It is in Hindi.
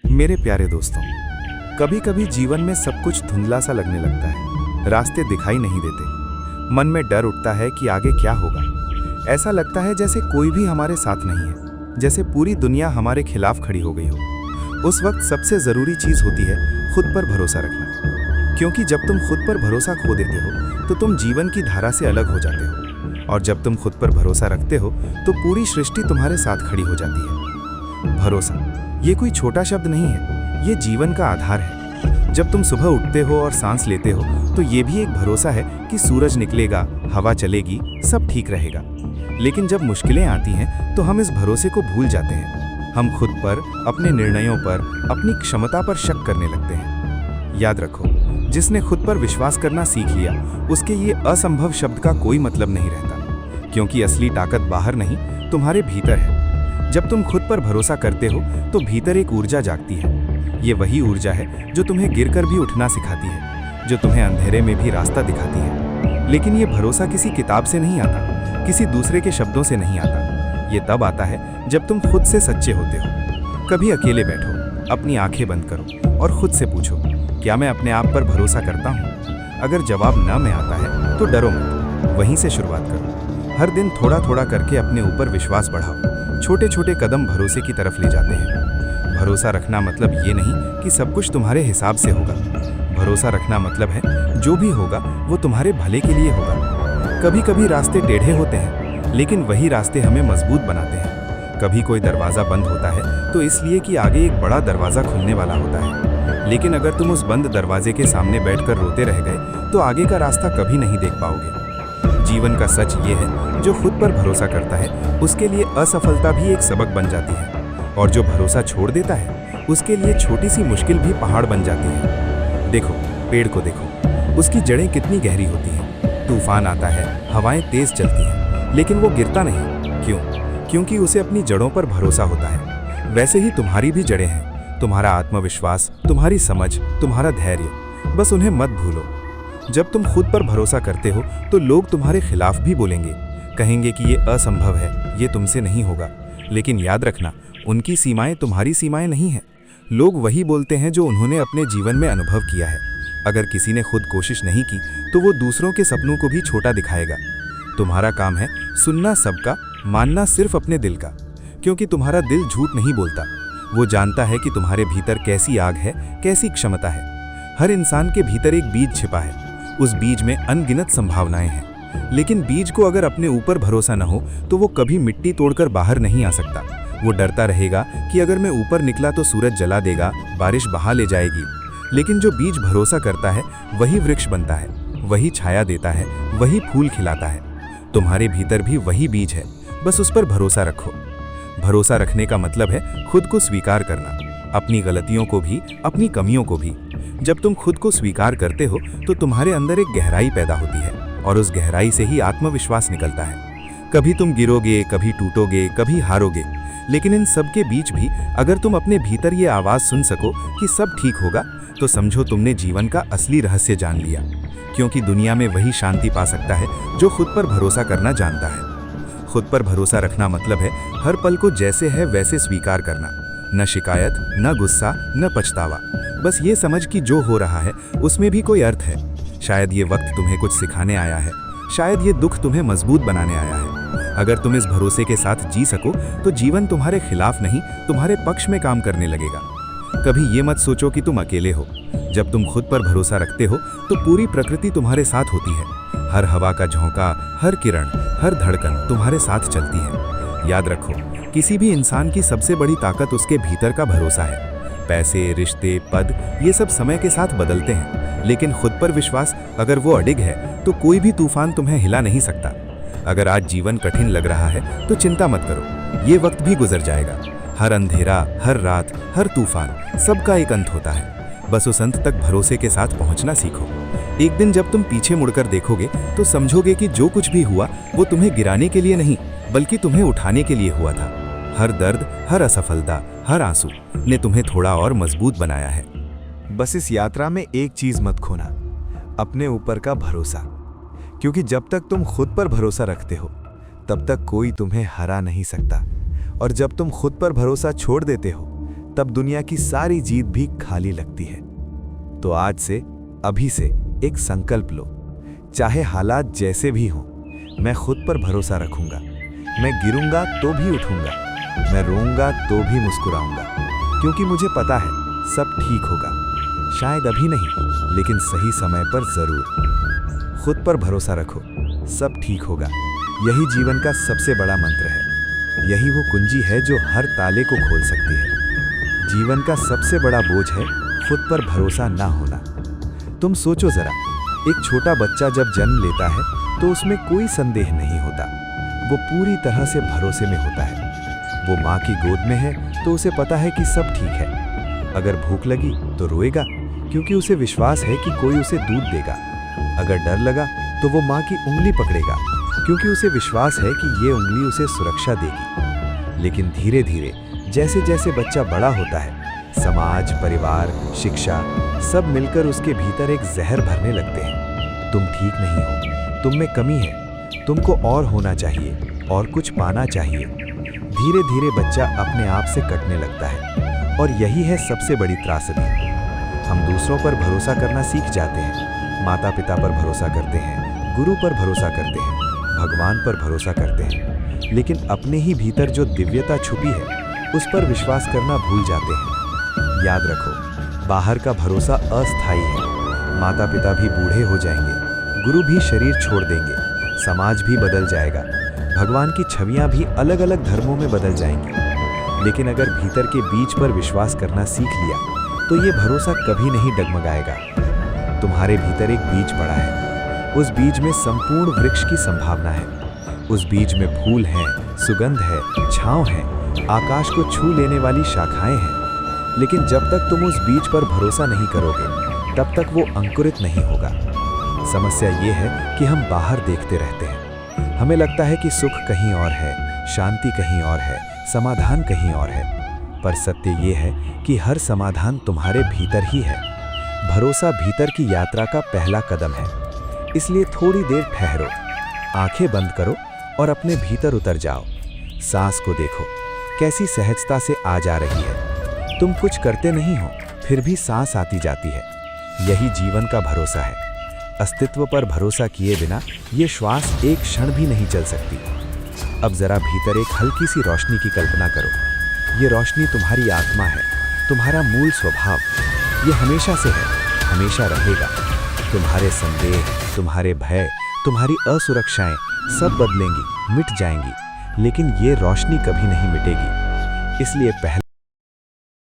मेरे प्यारे दोस्तों, कभी कभी जीवन में सब कुछ धुंधला सा लगने लगता है। रास्ते दिखाई नहीं देते। मन में डर उठता है कि आगे क्या होगा। ऐसा लगता है जैसे कोई भी हमारे साथ नहीं है, जैसे पूरी दुनिया हमारे खिलाफ खड़ी हो गई हो। उस वक्त सबसे ज़रूरी चीज़ होती है खुद पर भरोसा रखना, क्योंकि जब तुम खुद पर भरोसा खो देते हो तो तुम जीवन की धारा से अलग हो जाते हो, और जब तुम खुद पर भरोसा रखते हो तो पूरी सृष्टि तुम्हारे साथ खड़ी हो जाती है। भरोसा ये कोई छोटा शब्द नहीं है, ये जीवन का आधार है। जब तुम सुबह उठते हो और सांस लेते हो तो ये भी एक भरोसा है कि सूरज निकलेगा, हवा चलेगी, सब ठीक रहेगा। लेकिन जब मुश्किलें आती हैं तो हम इस भरोसे को भूल जाते हैं। हम खुद पर, अपने निर्णयों पर, अपनी क्षमता पर शक करने लगते हैं। याद रखो, जिसने खुद पर विश्वास करना सीख लिया उसके ये असंभव शब्द का कोई मतलब नहीं रहता, क्योंकि असली ताकत बाहर नहीं, तुम्हारे भीतर है। जब तुम खुद पर भरोसा करते हो तो भीतर एक ऊर्जा जागती है। ये वही ऊर्जा है जो तुम्हें गिरकर भी उठना सिखाती है, जो तुम्हें अंधेरे में भी रास्ता दिखाती है। लेकिन ये भरोसा किसी किताब से नहीं आता, किसी दूसरे के शब्दों से नहीं आता। ये तब आता है जब तुम खुद से सच्चे होते हो। कभी अकेले बैठो, अपनी आंखें बंद करो और खुद से पूछो, क्या मैं अपने आप पर भरोसा करता हूँ? अगर जवाब न में आता है तो डरो मत, वहीं से शुरुआत करो। हर दिन थोड़ा थोड़ा करके अपने ऊपर विश्वास बढ़ाओ। छोटे छोटे कदम भरोसे की तरफ ले जाते हैं। भरोसा रखना मतलब ये नहीं कि सब कुछ तुम्हारे हिसाब से होगा। भरोसा रखना मतलब है जो भी होगा वो तुम्हारे भले के लिए होगा। कभी कभी रास्ते टेढ़े होते हैं, लेकिन वही रास्ते हमें मजबूत बनाते हैं। कभी कोई दरवाज़ा बंद होता है तो इसलिए कि आगे एक बड़ा दरवाज़ा खुलने वाला होता है। लेकिन अगर तुम उस बंद दरवाजे के सामने बैठकर रोते रह गए तो आगे का रास्ता कभी नहीं देख पाओगे। जीवन का सच ये है, जो खुद पर भरोसा करता है उसके लिए असफलता भी एक सबक बन जाती है, और जो भरोसा छोड़ देता है उसके लिए छोटी सी मुश्किल भी पहाड़ बन जाती है। देखो, पेड़ को देखो, उसकी जड़ें कितनी गहरी होती हैं। तूफान आता है, हवाएं तेज चलती हैं, लेकिन वो गिरता नहीं। क्यों? क्योंकि उसे अपनी जड़ों पर भरोसा होता है। वैसे ही तुम्हारी भी जड़ें हैं, तुम्हारा आत्मविश्वास, तुम्हारी समझ, तुम्हारा धैर्य। बस उन्हें मत भूलो। जब तुम खुद पर भरोसा करते हो तो लोग तुम्हारे खिलाफ भी बोलेंगे, कहेंगे कि ये असंभव है, ये तुमसे नहीं होगा। लेकिन याद रखना, उनकी सीमाएं तुम्हारी सीमाएं नहीं हैं। लोग वही बोलते हैं जो उन्होंने अपने जीवन में अनुभव किया है। अगर किसी ने खुद कोशिश नहीं की तो वो दूसरों के सपनों को भी छोटा दिखाएगा। तुम्हारा काम है सुनना सबका, मानना सिर्फ अपने दिल का, क्योंकि तुम्हारा दिल झूठ नहीं बोलता। वो जानता है कि तुम्हारे भीतर कैसी आग है, कैसी क्षमता है। हर इंसान के भीतर एक बीज छिपा है। उस बीज में अनगिनत संभावनाएं हैं, लेकिन बीज को अगर अपने ऊपर भरोसा न हो तो वो कभी मिट्टी तोड़कर बाहर नहीं आ सकता। वो डरता रहेगा कि अगर मैं ऊपर निकला तो सूरज जला देगा, बारिश बहा ले जाएगी। लेकिन जो बीज भरोसा करता है वही वृक्ष बनता है, वही छाया देता है, वही फूल खिलाता है। तुम्हारे भीतर भी वही बीज है, बस उस पर भरोसा रखो। भरोसा रखने का मतलब है खुद को स्वीकार करना, अपनी गलतियों को भी, अपनी कमियों को भी। जब तुम खुद को स्वीकार करते हो तो तुम्हारे अंदर एक गहराई पैदा होती है, और उस गहराई से ही आत्मविश्वास निकलता है। कभी तुम गिरोगे, कभी टूटोगे, कभी हारोगे, लेकिन इन सब के बीच भी अगर तुम अपने भीतर ये आवाज़ सुन सको कि सब ठीक होगा, तो समझो तुमने जीवन का असली रहस्य जान लिया। क्योंकि दुनिया में वही शांति पा सकता है जो खुद पर भरोसा करना जानता है। खुद पर भरोसा रखना मतलब है हर पल को जैसे है वैसे स्वीकार करना। न शिकायत, न गुस्सा, न पछतावा। बस ये समझ कि जो हो रहा है उसमें भी कोई अर्थ है। शायद ये वक्त तुम्हें कुछ सिखाने आया है, शायद ये दुख तुम्हें मजबूत बनाने आया है। अगर तुम इस भरोसे के साथ जी सको तो जीवन तुम्हारे खिलाफ नहीं, तुम्हारे पक्ष में काम करने लगेगा। कभी ये मत सोचो कि तुम अकेले हो। जब तुम खुद पर भरोसा रखते हो तो पूरी प्रकृति तुम्हारे साथ होती है। हर हवा का झोंका, हर किरण, हर धड़कन तुम्हारे साथ चलती है। याद रखो, किसी भी इंसान की सबसे बड़ी ताकत उसके भीतर का भरोसा है। पैसे, रिश्ते, पद, ये सब समय के साथ बदलते हैं, लेकिन खुद पर विश्वास अगर वो अडिग है तो कोई भी तूफान तुम्हें हिला नहीं सकता। अगर आज जीवन कठिन लग रहा है तो चिंता मत करो, ये वक्त भी गुजर जाएगा। हर अंधेरा, हर रात, हर तूफान, सबका एक अंत होता है। बस उस अंत तक भरोसे के साथ पहुंचना सीखो। एक दिन जब तुम पीछे मुड़कर देखोगे तो समझोगे कि जो कुछ भी हुआ वो तुम्हें गिराने के लिए नहीं, बल्कि तुम्हें उठाने के लिए हुआ था। हर दर्द, हर असफलता, हर आंसू ने तुम्हें थोड़ा और मजबूत बनाया है। बस इस यात्रा में एक चीज मत खोना, अपने ऊपर का भरोसा। क्योंकि जब तक तुम खुद पर भरोसा रखते हो तब तक कोई तुम्हें हरा नहीं सकता, और जब तुम खुद पर भरोसा छोड़ देते हो तब दुनिया की सारी जीत भी खाली लगती है। तो आज से, अभी से एक संकल्प लो। चाहे हालात जैसे भी हों, मैं खुद पर भरोसा रखूंगा। मैं गिरूंगा तो भी उठूंगा, मैं रोऊंगा तो भी मुस्कुराऊंगा, क्योंकि मुझे पता है सब ठीक होगा। शायद अभी नहीं, लेकिन सही समय पर जरूर। खुद पर भरोसा रखो, सब ठीक होगा। यही जीवन का सबसे बड़ा मंत्र है। यही वो कुंजी है जो हर ताले को खोल सकती है। जीवन का सबसे बड़ा बोझ है खुद पर भरोसा ना होना। तुम सोचो जरा, एक छोटा बच्चा जब जन्म लेता है तो उसमें कोई संदेह नहीं होता। वो पूरी तरह से भरोसे में होता है। वो माँ की गोद में है तो उसे पता है कि सब ठीक है। अगर भूख लगी तो रोएगा, क्योंकि उसे विश्वास है कि कोई उसे दूध देगा। अगर डर लगा तो वो माँ की उंगली पकड़ेगा, क्योंकि उसे विश्वास है कि ये उंगली उसे सुरक्षा देगी। लेकिन धीरे धीरे जैसे जैसे बच्चा बड़ा होता है, समाज, परिवार, शिक्षा सब मिलकर उसके भीतर एक जहर भरने लगते हैं। तुम ठीक नहीं हो, तुम में कमी है, तुमको और होना चाहिए और कुछ पाना चाहिए। धीरे धीरे बच्चा अपने आप से कटने लगता है, और यही है सबसे बड़ी त्रासदी। हम दूसरों पर भरोसा करना सीख जाते हैं। माता पिता पर भरोसा करते हैं, गुरु पर भरोसा करते हैं, भगवान पर भरोसा करते हैं, लेकिन अपने ही भीतर जो दिव्यता छुपी है उस पर विश्वास करना भूल जाते हैं। याद रखो, बाहर का भरोसा अस्थायी है। माता पिता भी बूढ़े हो जाएंगे, गुरु भी शरीर छोड़ देंगे, समाज भी बदल जाएगा, भगवान की छवियां भी अलग अलग धर्मों में बदल जाएंगी। लेकिन अगर भीतर के बीज पर विश्वास करना सीख लिया तो ये भरोसा कभी नहीं डगमगाएगा। तुम्हारे भीतर एक बीज पड़ा है, उस बीज में संपूर्ण वृक्ष की संभावना है। उस बीज में फूल हैं, सुगंध है, छांव है, आकाश को छू लेने वाली शाखाएं हैं। लेकिन जब तक तुम उस बीज पर भरोसा नहीं करोगे, तब तक वो अंकुरित नहीं होगा। समस्या ये है कि हम बाहर देखते रहते हैं। हमें लगता है कि सुख कहीं और है, शांति कहीं और है, समाधान कहीं और है। पर सत्य ये है कि हर समाधान तुम्हारे भीतर ही है। भरोसा भीतर की यात्रा का पहला कदम है। इसलिए थोड़ी देर ठहरो, आंखें बंद करो और अपने भीतर उतर जाओ। सांस को देखो, कैसी सहजता से आ जा रही है। तुम कुछ करते नहीं हो, फिर भी सांस आती जाती है। यही जीवन का भरोसा है। अस्तित्व पर भरोसा किए बिना ये श्वास एक क्षण भी नहीं चल सकती। अब जरा भीतर एक हल्की सी रोशनी की कल्पना करो। ये रोशनी तुम्हारी आत्मा है, तुम्हारा मूल स्वभाव। ये हमेशा से है, हमेशा रहेगा। तुम्हारे संदेह, तुम्हारे भय, तुम्हारी असुरक्षाएं सब बदलेंगी, मिट जाएंगी, लेकिन ये रोशनी कभी नहीं मिटेगी। इसलिए पहला